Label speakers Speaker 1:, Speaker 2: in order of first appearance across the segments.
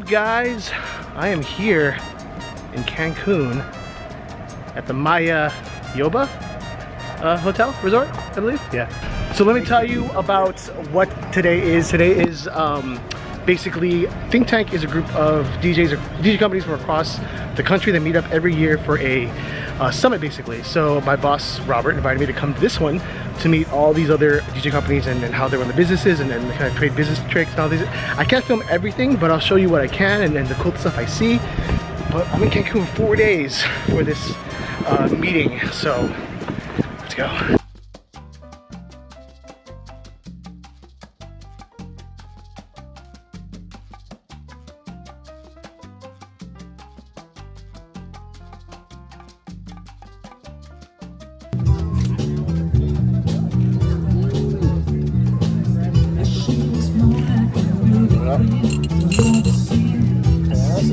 Speaker 1: guys? I am here in Cancun at the Maya Yoba hotel resort, I believe. Yeah. So let me tell you about what today is. Today is basically Think Tank is a group of DJs or DJ companies from across the country that meet up every year for a summit basically. So my boss Robert invited me to come to this one to meet all these other DJ companies and how they run the businesses and kind of trade business tricks and all these. I can't film everything, but I'll show you what I can and the cool stuff I see. But I'm in Cancun 4 days for this meeting, so let's go.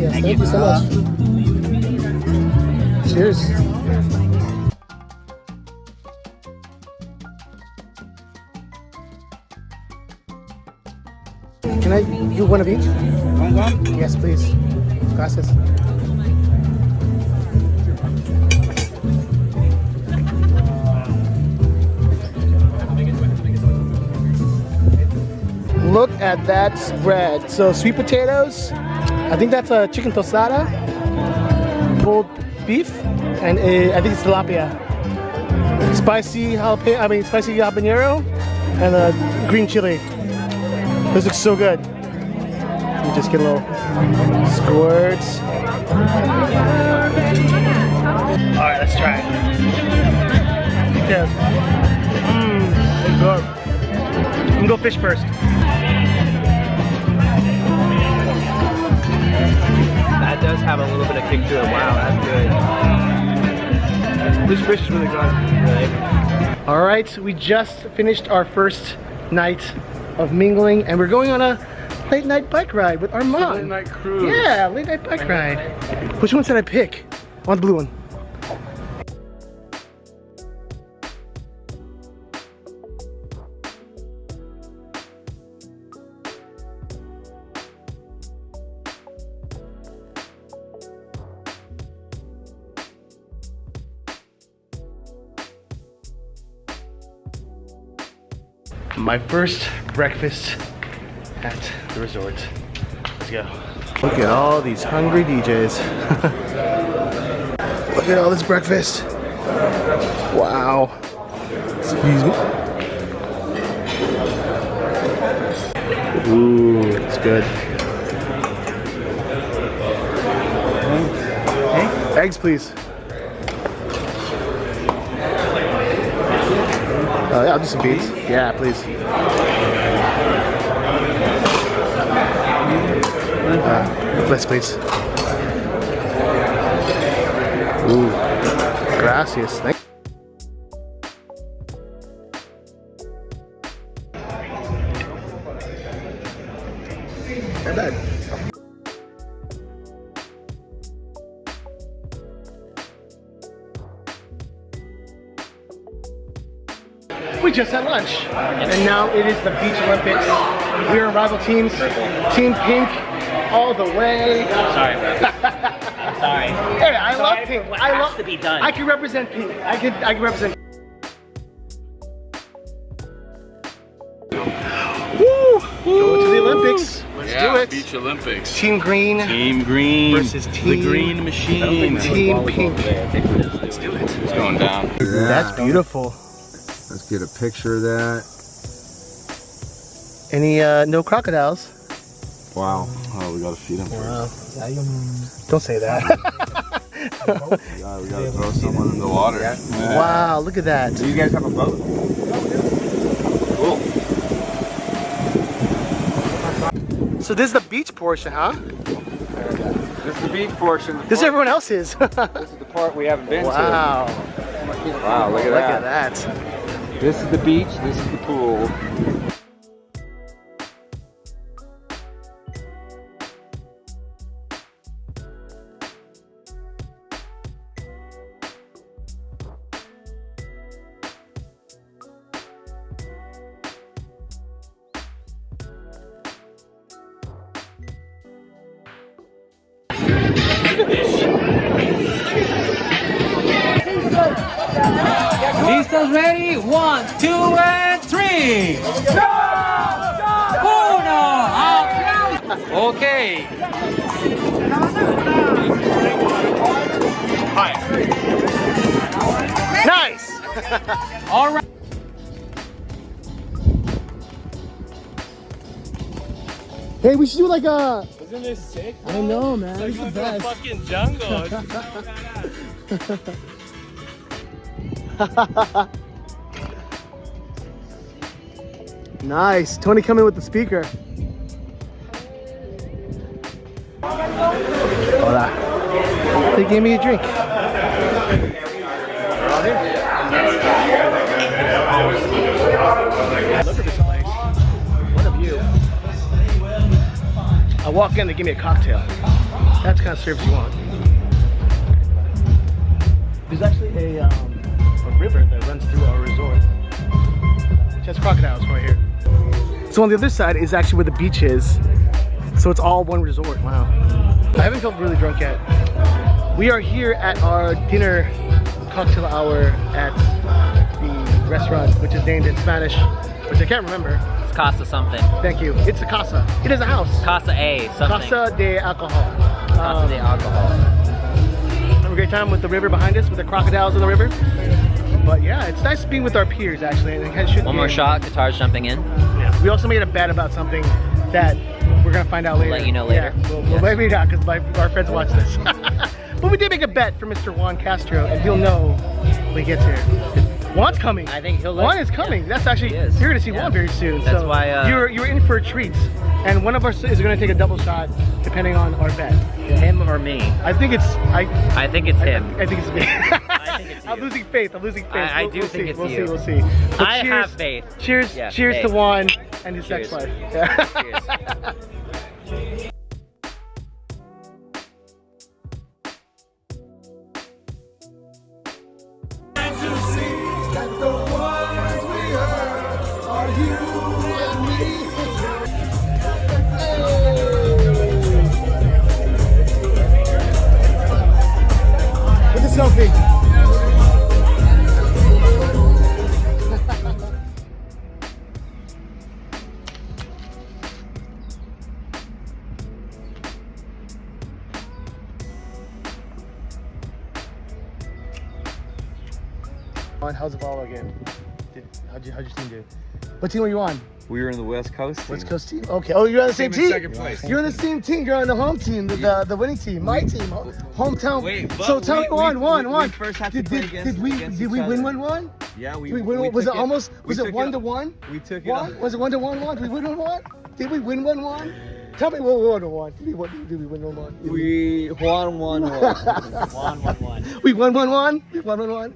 Speaker 1: Thank you so much. Cheers. Can I do one of each? One? Yes, please. Gracias. Look at that spread. So sweet potatoes. I think that's a chicken tostada, pulled beef, and I think it's tilapia. Spicy habanero, and green chili. This looks so good. Let me just get a little squirts. All right, let's try it. Okay. Good. I'm gonna go fish first.
Speaker 2: That does have a little bit of kick to it. Wow, that's good.
Speaker 1: This fish is really good.
Speaker 2: Really?
Speaker 1: All right, we just finished our first night of mingling, and we're going on a late night bike ride with Armand.
Speaker 3: Late night cruise.
Speaker 1: Yeah, late night bike ride. Which one should I pick? I want the blue one. My first breakfast at the resort. Let's go. Look at all these hungry DJs. Look at all this breakfast. Wow. Excuse me. Ooh, it's good. Hey? Eggs, please. Yeah, I'll do some beans. Yeah, please. Let's please. Ooh, gracias. Thank you. Not bad. We just had lunch, and now it is the Beach Olympics. We are rival teams. Team Pink, all the way.
Speaker 2: I'm sorry, bro. I'm sorry.
Speaker 1: Hey, I love Pink.
Speaker 2: What
Speaker 1: I
Speaker 2: has
Speaker 1: love
Speaker 2: to be done.
Speaker 1: I can represent Pink. I can represent. Woo! Go to the Olympics. Let's do it.
Speaker 3: Beach Olympics.
Speaker 1: Team Green.
Speaker 3: Team Green
Speaker 1: versus Team
Speaker 3: the Green Machine.
Speaker 1: Team Pink.
Speaker 3: Let's do it. It's going down.
Speaker 1: That's beautiful.
Speaker 4: Let's get a picture of that.
Speaker 1: Any no crocodiles?
Speaker 4: Wow.
Speaker 3: Oh, we gotta feed him first.
Speaker 1: Don't say that.
Speaker 3: Yeah, we gotta throw someone in the water. Yeah.
Speaker 1: Wow, look at that.
Speaker 4: Do you guys have a boat?
Speaker 3: Cool.
Speaker 1: So this is the beach portion, huh?
Speaker 4: This is the beach portion.
Speaker 1: This is everyone else's.
Speaker 4: This is the part we haven't been
Speaker 1: Wow.
Speaker 4: to. Wow, look at
Speaker 1: Look
Speaker 4: that.
Speaker 1: at that.
Speaker 4: This is the beach, this is the pool.
Speaker 1: Look at this.
Speaker 2: Listos, ready? 1, 2, and 3. Uno. Okay.
Speaker 1: Nice.
Speaker 2: All right.
Speaker 1: Hey, we should do like a.
Speaker 5: Isn't this sick?
Speaker 1: I know, man. This is the best.
Speaker 5: Fucking jungle.
Speaker 1: Nice. Tony coming with the speaker. Hola. They gave me a drink. Look at this place. What a view. I walk in, they give me a cocktail. That's the kind of service you want. There's actually a river that runs through our resort. Which has crocodiles right here. So on the other side is actually where the beach is. So it's all one resort. Wow. I haven't felt really drunk yet. We are here at our dinner cocktail hour at the restaurant, which is named in Spanish, which I can't remember.
Speaker 2: It's Casa something.
Speaker 1: Thank you. It's a casa. It is a house.
Speaker 2: Casa A something.
Speaker 1: Casa de alcohol.
Speaker 2: Casa de alcohol.
Speaker 1: Have a great time with the river behind us, with the crocodiles in the river. But yeah, it's nice being with our peers actually. And it should
Speaker 2: One more shot, guitars jumping in.
Speaker 1: Yeah. We also made a bet about something that we're gonna find out later.
Speaker 2: Let you know later.
Speaker 1: Yeah, well, maybe not because our friends watch this. But we did make a bet for Mr. Juan Castro, and he'll know when he gets here. Juan's coming.
Speaker 2: I think he'll
Speaker 1: Juan is coming.
Speaker 2: Yeah.
Speaker 1: That's actually,
Speaker 2: He is.
Speaker 1: you're gonna see
Speaker 2: Yeah.
Speaker 1: Juan very soon.
Speaker 2: That's
Speaker 1: so
Speaker 2: why,
Speaker 1: you're in for a treat. And one of us is gonna take a double shot depending on our bet.
Speaker 2: Him or me?
Speaker 1: I think it's
Speaker 2: I think it's him.
Speaker 1: I think it's me.
Speaker 2: I think it's
Speaker 1: I'm
Speaker 2: you.
Speaker 1: losing faith. I'm losing faith.
Speaker 2: I do think
Speaker 1: see.
Speaker 2: it's
Speaker 1: we'll
Speaker 2: you.
Speaker 1: see. We'll see. But
Speaker 2: I
Speaker 1: cheers,
Speaker 2: have faith.
Speaker 1: Cheers.
Speaker 2: Yeah,
Speaker 1: cheers
Speaker 2: faith.
Speaker 1: to Juan and his
Speaker 2: Cheers.
Speaker 1: sex life. Yeah.
Speaker 2: Cheers.
Speaker 1: With the selfie. How's the ball again? How'd your team do? What team are you on?
Speaker 3: We were in the West Coast team.
Speaker 1: West Coast team? Okay. Oh, you're on the same
Speaker 3: Came in
Speaker 1: team?
Speaker 3: second place.
Speaker 1: You're on the same team. You're on the home team, the winning team, my team, hometown.
Speaker 3: Wait, but
Speaker 1: so tell me, Juan.
Speaker 3: we first had to play
Speaker 1: Did we
Speaker 3: against
Speaker 1: win
Speaker 3: each other.
Speaker 1: 1-1?
Speaker 3: Yeah, we
Speaker 1: Was it
Speaker 3: took
Speaker 1: almost? Was it
Speaker 3: took
Speaker 1: 1-1?
Speaker 3: We took it.
Speaker 1: One? Was it 1-1? Did we win 1-1? Did we win 1-1? Tell me what 1-1. Did we win 1-1?
Speaker 3: We won 1-1.
Speaker 2: 1-1-1.
Speaker 1: We won 1-1. We won 1-1.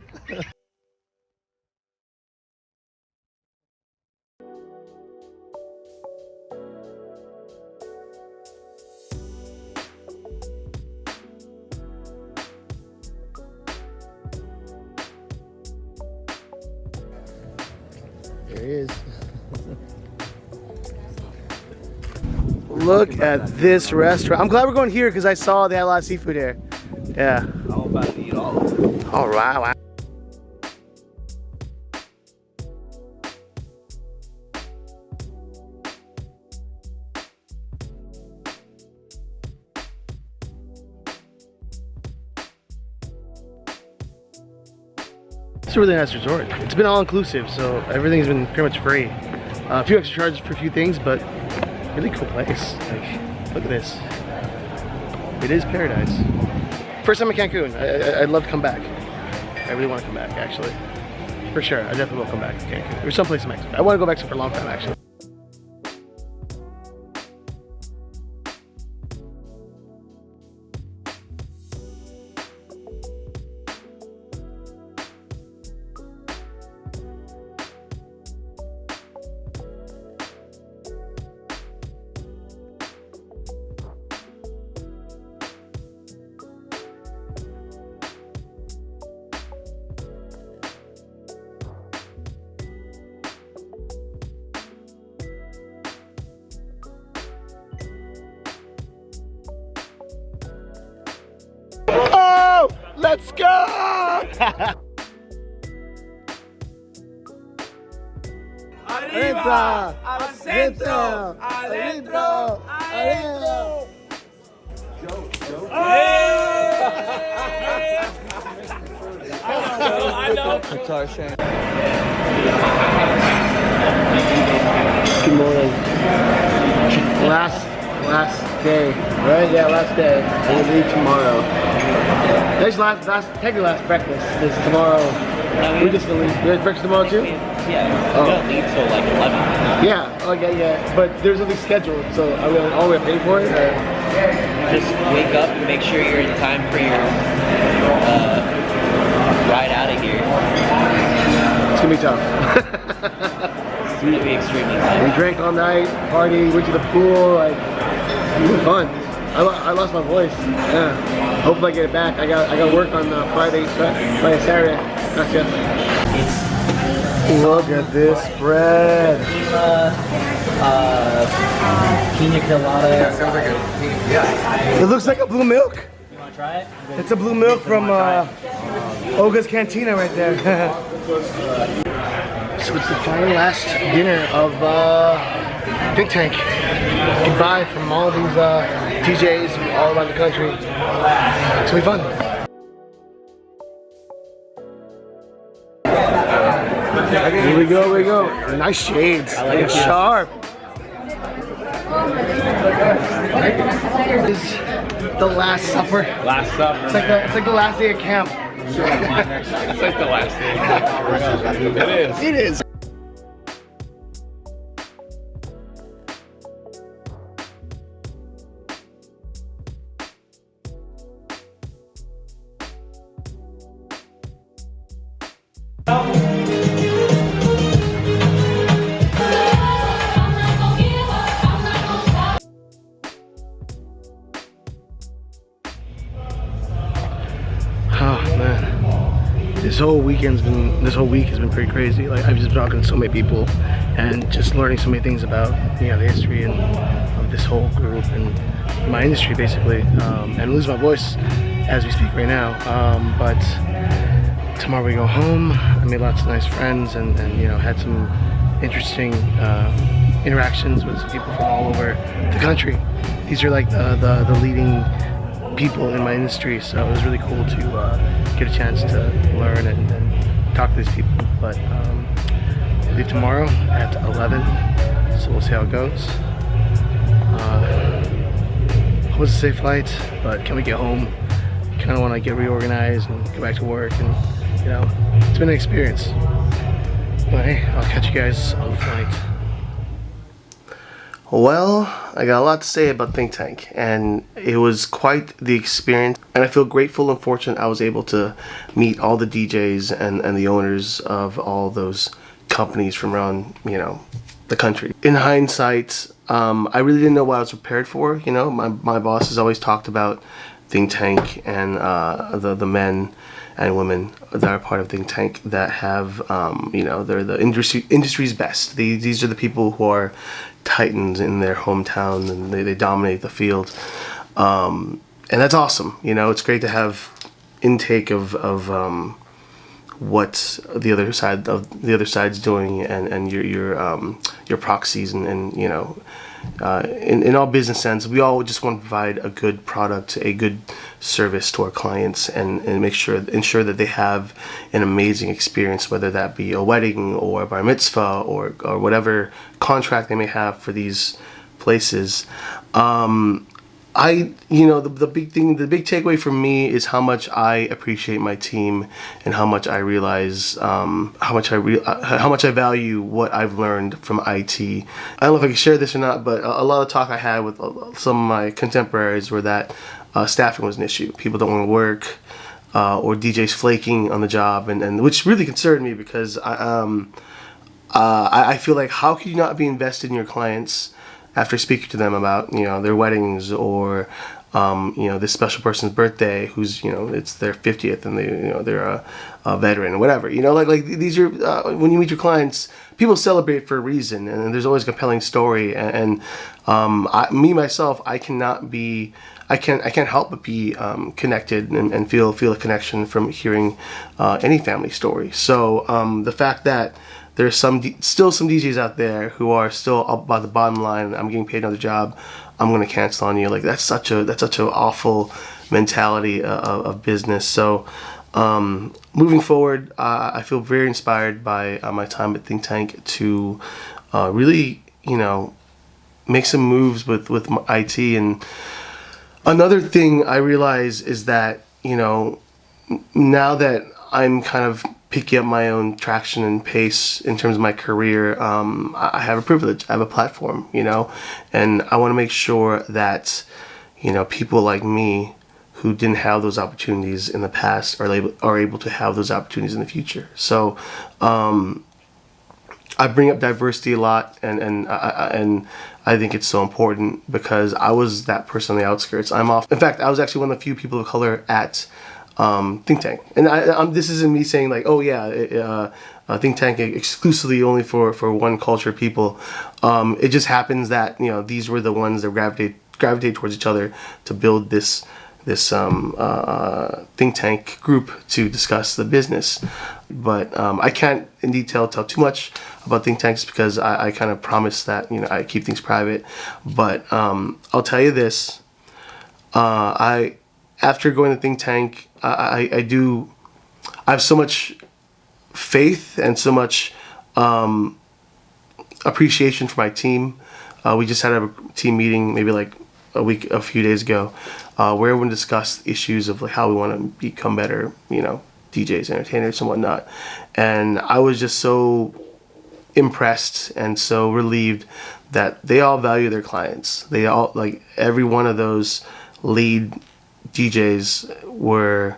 Speaker 1: There he is. Look at this restaurant. I'm glad we're going here because I saw they had a lot of seafood here. Yeah.
Speaker 3: I'm about to eat all of it.
Speaker 1: All right. Wow. It's a really nice resort. It's been all inclusive, so everything's been pretty much free. A few extra charges for a few things, but really cool place. Like, look at this. It is paradise. First time in Cancun. I'd love to come back. I really want to come back, actually. For sure, I definitely will come back to Cancun. Or someplace in Mexico. I want to go back for a long time, actually. Let's go! Arriba, al centro, adentro, adentro.
Speaker 5: I know.
Speaker 3: Guitar Shane.
Speaker 1: Good morning. Last day, right? Yeah, last day. We'll leave tomorrow. Actually, technically last breakfast. This tomorrow. We're just gonna leave. There's breakfast tomorrow too?
Speaker 6: Yeah, we're gonna leave till like 11.
Speaker 1: Yeah, okay, yeah. But there's nothing scheduled, so are we gonna pay for it? Or?
Speaker 6: Just wake up and make sure you're in time for your ride out of here.
Speaker 1: It's gonna be tough.
Speaker 6: It's gonna be extremely tough.
Speaker 1: We drank all night, party, went to the pool, like, it was fun. I lost my voice. Yeah. Hopefully I get it back. I got work on Friday, Saturday. That's it. Look at this bread.
Speaker 6: Pina colada.
Speaker 3: Sounds like
Speaker 1: It looks like a blue milk.
Speaker 6: You wanna try it?
Speaker 1: It's a blue milk from Olga's Cantina right there. So it's the final last dinner of Think Tank. Goodbye from all these DJs from all around the country. It's gonna be fun. Here we go, here we go. Nice shades. Like sharp. This is the Last Supper.
Speaker 5: Last supper.
Speaker 1: It's like the last day of camp.
Speaker 5: It's like the last day. It is.
Speaker 1: It is. Oh man, this whole week has been pretty crazy. Like I've just been talking to so many people and just learning so many things about the history and of this whole group and my industry basically. And lose my voice as we speak right now. But tomorrow we go home. I made lots of nice friends and had some interesting interactions with some people from all over the country. These are like the leading people in my industry, so it was really cool to get a chance to learn and talk to these people. But I leave tomorrow at 11, so we'll see how it goes. Hope it's a safe flight, but can we get home? Kind of want to get reorganized and go back to work, and it's been an experience. But hey, I'll catch you guys on the flight. Well, I got a lot to say about Think Tank, and it was quite the experience, and I feel grateful and fortunate I was able to meet all the DJs and the owners of all those companies from around the country. In hindsight, I really didn't know what I was prepared for. My boss has always talked about Think Tank and the men and women that are part of Think Tank that have they're the industry's best. These are the people who are titans in their hometown, and they dominate the field, and that's awesome. It's great to have intake of what the other side's doing, and your proxies, and in all business sense, we all just want to provide a good product, a good service to our clients, and ensure that they have an amazing experience, whether that be a wedding or a bar mitzvah or whatever contract they may have for these places. The big takeaway for me is how much I appreciate my team and how much I realize how much I value what I've learned from IT. I don't know if I can share this or not, but a lot of talk I had with some of my contemporaries were that staffing was an issue. People don't want to work, or DJs flaking on the job, and which really concerned me because I feel like, how could you not be invested in your clients after speaking to them about their weddings or this special person's birthday who's it's their 50th and they're a veteran or whatever, like these are when you meet your clients, people celebrate for a reason, and there's always a compelling story, and me myself, I cannot be I can't help but be connected and feel a connection from hearing any family story. So the fact that there's still some DJs out there who are still up by the bottom line. I'm getting paid another job. I'm gonna cancel on you. Like that's such an awful mentality of business. So moving forward, I feel very inspired by my time at Think Tank to really, make some moves with IT. And another thing I realize is that, now that I'm kind of picking up my own traction and pace in terms of my career, I have a privilege. I have a platform, and I want to make sure that, people like me who didn't have those opportunities in the past are able to have those opportunities in the future. So I bring up diversity a lot, and I think it's so important because I was that person on the outskirts. In fact, I was actually one of the few people of color at Think Tank, and this isn't me saying like, oh yeah, Think Tank exclusively only for one culture of people. It just happens that these were the ones that gravitate towards each other to build this think tank group to discuss the business. But I can't in detail tell too much about think tanks because I kind of promise that I keep things private. But I'll tell you this: after going to think tank, I have so much faith and so much appreciation for my team. We just had a team meeting maybe like a few days ago, where everyone discussed issues of like how we want to become better, DJs, entertainers, and whatnot. And I was just so impressed and so relieved that they all value their clients. They all, like every one of those lead DJs were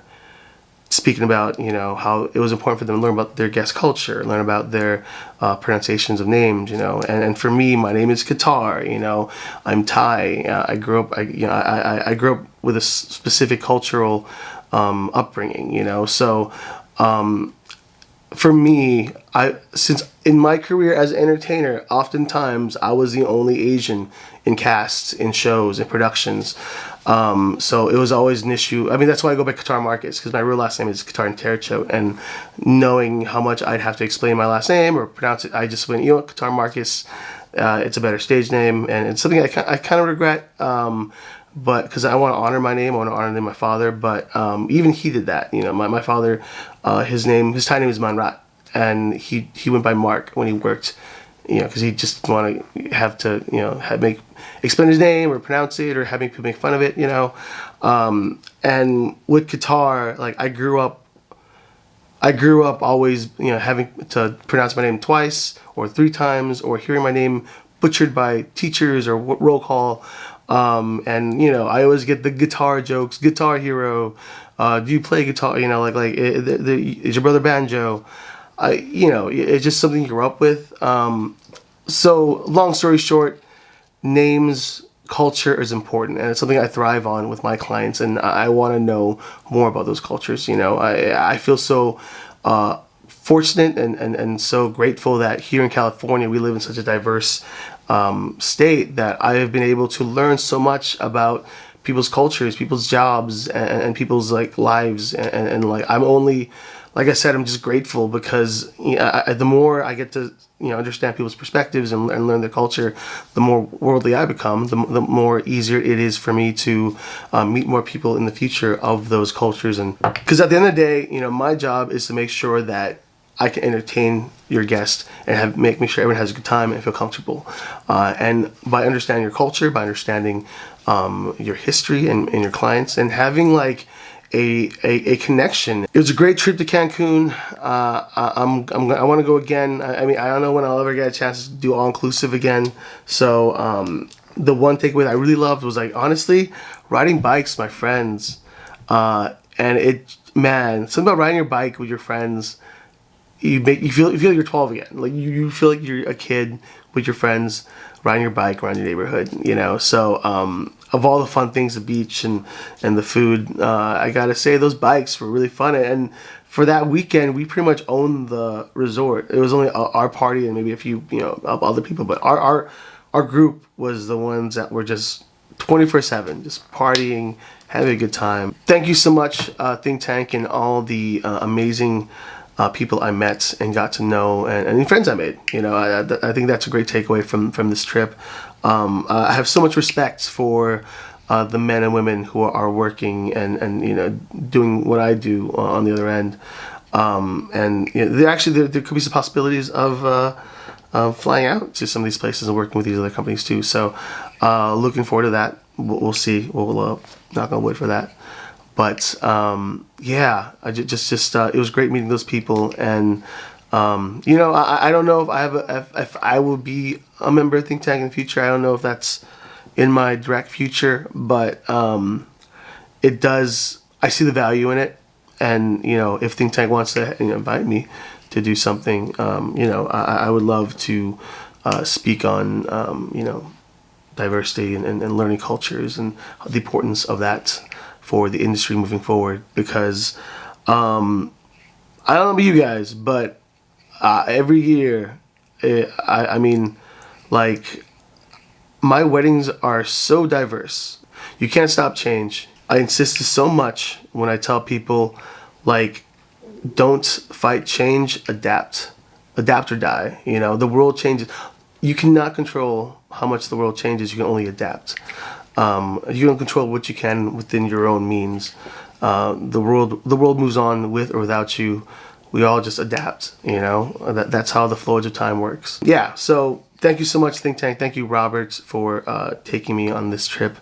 Speaker 1: speaking about, how it was important for them to learn about their guest culture, learn about their pronunciations of names, and for me, my name is Qatar, I'm Thai. I grew up, I grew up with a specific cultural upbringing, so for me, since in my career as an entertainer, oftentimes I was the only Asian in casts, in shows, in productions. So it was always an issue. I mean, that's why I go by Qatar Marcus, because my real last name is Qatar Tercho, and knowing how much I'd have to explain my last name or pronounce it, I just went, Qatar Marcus, it's a better stage name, and it's something I kind of regret, but because I want to honor my name, I want to honor the name of my father, but even he did that. My father, his Thai name is Manrat, and he went by Mark when he worked, because he just didn't want to have to, explain his name or pronounce it or having people make fun of it, and with Qatar, like I grew up always, having to pronounce my name twice or three times, or hearing my name butchered by teachers or roll call, and I always get the guitar jokes, Guitar Hero, do you play guitar? Is your brother banjo? It's just something you grew up with. So long story short, names, culture is important, and it's something I thrive on with my clients, and I want to know more about those cultures. I feel so fortunate and so grateful that here in California we live in such a diverse state that I have been able to learn so much about people's cultures, people's jobs, and people's like lives, and like I'm only, like I said, I'm just grateful because the more I get to understand people's perspectives and learn their culture, the more worldly I become, the more easier it is for me to meet more people in the future of those cultures. And because at the end of the day, my job is to make sure that I can entertain your guest and make sure everyone has a good time and feel comfortable. And by understanding your culture, by understanding your history and your clients, and having like a connection. It was a great trip to Cancun. I want to go again. I mean, I don't know when I'll ever get a chance to do all inclusive again. So the one takeaway that I really loved was like honestly riding bikes with my friends, and something about riding your bike with your friends. You feel like you're 12 again. Like you feel like you're a kid with your friends riding your bike around your neighborhood. So of all the fun things, the beach and the food, I gotta say those bikes were really fun. And for that weekend, we pretty much owned the resort. It was only our party and maybe a few other people, but our group was the ones that were just 24/7, just partying, having a good time. Thank you so much, Think Tank, and all the amazing people I met and got to know, and friends I made. You know, I think that's a great takeaway from this trip. I have so much respect for the men and women who are working and you know, doing what I do on the other end. And you know, there could be some possibilities of flying out to some of these places and working with these other companies too. So looking forward to that. We'll see. We'll knock on wood for that. But yeah, I just it was great meeting those people. And you know, I don't know if I will be a member of Think Tank in the future. I don't know if that's in my direct future, but it does. I see the value in it. And you know, if Think Tank wants to invite me to do something, you know, I would love to speak on you know, diversity and learning cultures and the importance of that for the industry moving forward. Because I don't know about you guys, but every year, I mean, like, my weddings are so diverse. You can't stop change. I insist so much when I tell people, like, don't fight change, adapt or die. You know, the world changes. You cannot control how much the world changes. You can only adapt. You can control what you can within your own means. The world moves on with or without you. We all just adapt. You know, that's how the flow of time works. Yeah. So thank you so much, Think Tank. Thank you, Robert, for taking me on this trip.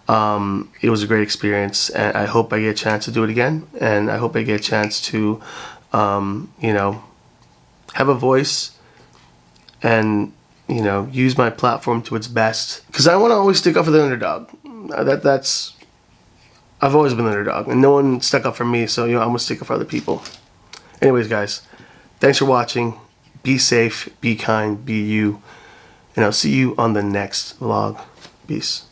Speaker 1: It was a great experience, and I hope I get a chance to do it again. And I hope I get a chance to, you know, have a voice and, you know, use my platform to its best. Because I want to always stick up for the underdog. I've always been the underdog, and no one stuck up for me, so, you know, I'm going to stick up for other people. Anyways, guys, thanks for watching. Be safe, be kind, be you. And I'll see you on the next vlog. Peace.